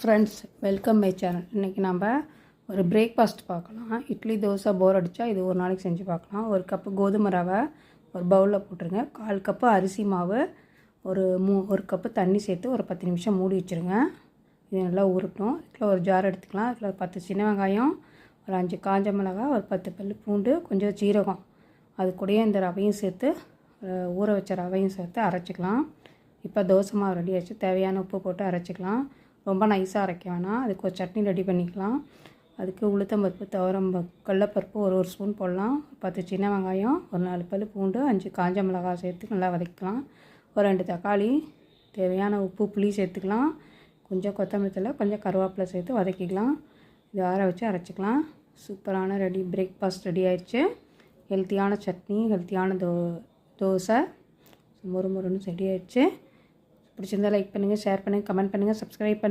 Friends, welcome my channel. இன்றைக்கி நம்ம ஒரு பிரேக்ஃபாஸ்ட் பார்க்கலாம். இட்லி தோசை போர் அடித்தா இது ஒரு நாளைக்கு செஞ்சு பார்க்கலாம். ஒரு கப்பு கோதுமை ரவை ஒரு பவுலில் போட்டுருங்க. 1/4 கப்பு அரிசி மாவு, ஒரு கப்பு தண்ணி சேர்த்து ஒரு 10 நிமிஷம் மூடி வச்சுருங்க. இது நல்லா ஊறட்டும். இதில் ஒரு ஜார் எடுத்துக்கலாம். இதில் ஒரு 10 சின்ன வெங்காயம், ஒரு 5 காஞ்ச மிளகாய், ஒரு 10 பல் பூண்டு, கொஞ்சம் சீரகம், அது கூடயே இந்த ரவையும் சேர்த்து ஊற வச்ச ரவையும் சேர்த்து அரைச்சிக்கலாம். இப்போ தோசை மாவு ரெடி ஆச்சு. தேவையான உப்பு போட்டு அரைச்சிக்கலாம். ரொம்ப நைஸாக அரைக்க வேணாம். அதுக்கு ஒரு சட்னி ரெடி பண்ணிக்கலாம். அதுக்கு உளுத்தம்பருப்பு, கடலைப்பருப்பு ஒரு ஸ்பூன் போடலாம். 10 சின்ன வெங்காயம், ஒரு 4 பல் பூண்டு, 5 காஞ்ச மிளகாய் சேர்த்து நல்லா வதக்கலாம். ஒரு 2 தக்காளி, தேவையான உப்பு, புளி சேர்த்துக்கலாம். கொஞ்சம் கொத்தமல்லி தழை, கொஞ்சம் கருவேப்பிலை சேர்த்து வதக்கிக்கலாம். இது ஆற வச்சு அரைச்சிக்கலாம். சூப்பரான பிரேக்ஃபாஸ்ட் ரெடி ஆயிடுச்சு. ஹெல்த்தியான சட்னி, ஹெல்த்தியான தோசை மொறுமொறுன்னு ரெடி ஆயிடுச்சு. பிடிச்சிருந்தால் லைக் பண்ணுங்கள், ஷேர் பண்ணுங்கள், கமெண்ட் பண்ணுங்கள், சப்ஸ்கிரைப் பண்ணுங்கள்.